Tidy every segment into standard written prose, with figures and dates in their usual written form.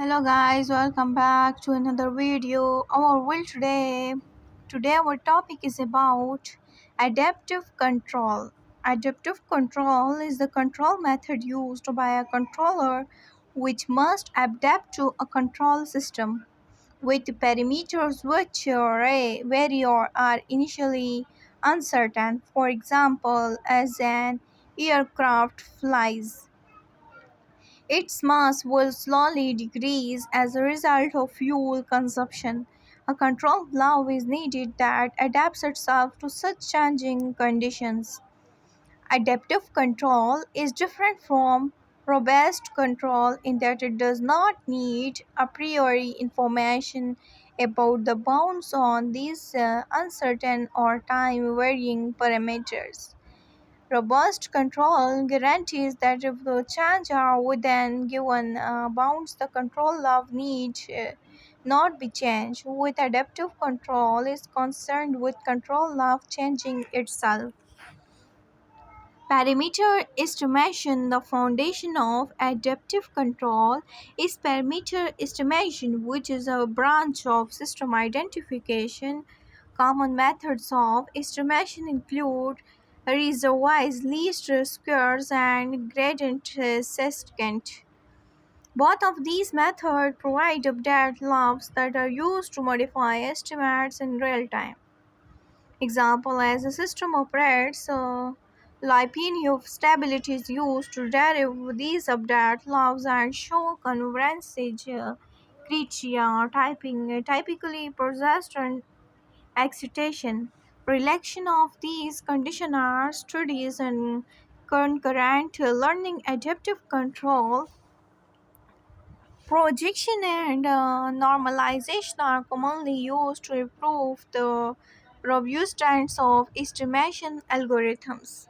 Hello guys, welcome back to another video. Today our topic is about adaptive control. Adaptive control is the control method used by a controller which must adapt to a control system with parameters which vary or are initially uncertain. For example, as an aircraft flies, its mass will slowly decrease as a result of fuel consumption. A control valve is needed that adapts itself to such changing conditions. Adaptive control is different from robust control in that it does not need a priori information about the bounds on these uncertain or time varying parameters. Robust control guarantees that if the changes are within given bounds, the control of need not be changed. With adaptive control is concerned with control of changing itself. Parameter estimation. The foundation of adaptive control is parameter estimation, which is a branch of system identification. Common methods of estimation include reservoir least squares and gradient sescant. Both of these methods provide update laws that are used to modify estimates in real time. Example, as the system operates, Lipinian stability is used to derive these update laws and show convergence criteria typically possessed and excitation. Relation of these conditions are studies in concurrent learning, adaptive control, projection, and normalization are commonly used to improve the robustness of estimation algorithms.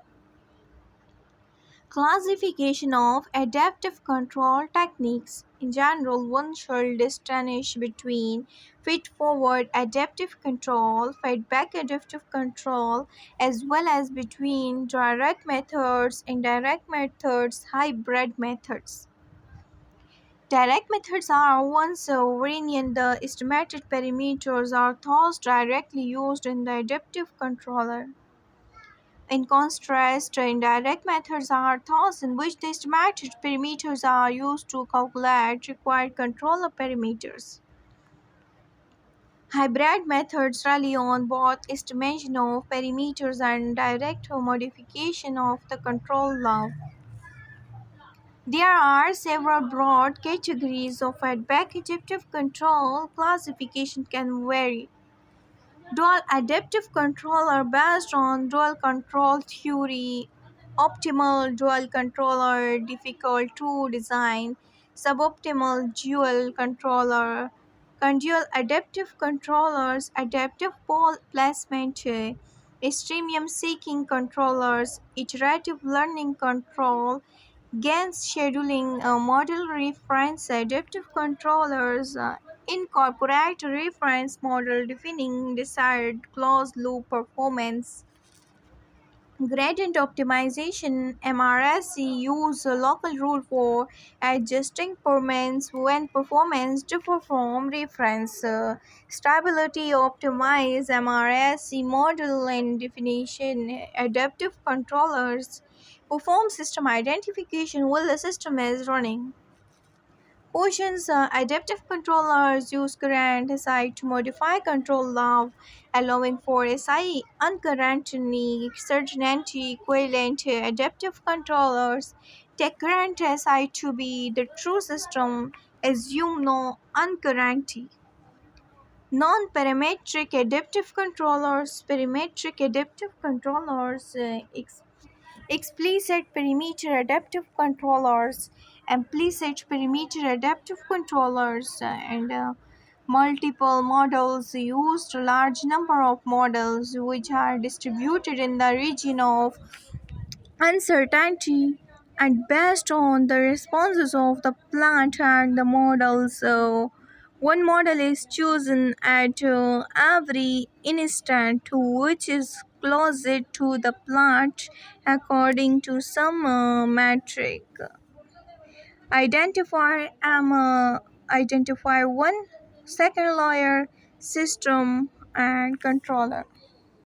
Classification of adaptive control techniques. In general, one should distinguish between feed-forward adaptive control, feedback adaptive control, as well as between direct methods, indirect methods, hybrid methods. Direct methods are ones wherein the estimated parameters are thus directly used in the adaptive controller. In contrast, indirect methods are those in which the estimated parameters are used to calculate required controller parameters. Hybrid methods rely on both estimation of parameters and direct modification of the control law. There are several broad categories of feedback adaptive control. Classification can vary. Dual adaptive control are based on dual control theory. Optimal dual controller difficult to design. Suboptimal dual controller. Condual adaptive controllers, adaptive pole placement, extreme seeking controllers, iterative learning control, Gains scheduling model reference adaptive controllers incorporate reference model defining desired closed loop performance. Gradient optimization (MRSC) use a local rule for adjusting performance when performance differ from reference. Stability optimize (MRSC) model and definition. Adaptive controllers perform system identification while the system is running. Ocean's adaptive controllers use current SI to modify control law, allowing for SI uncertainty equivalent adaptive controllers. Take current SI to be the true system, assume no uncertainty. Non-parametric adaptive controllers. Parametric adaptive controllers explicit perimeter adaptive controllers, implicit perimeter adaptive controllers, and multiple models used a large number of models which are distributed in the region of uncertainty and based on the responses of the plant and the models. One model is chosen at every instant which is closest to the plant according to some metric. Identify identify one second layer system and controller.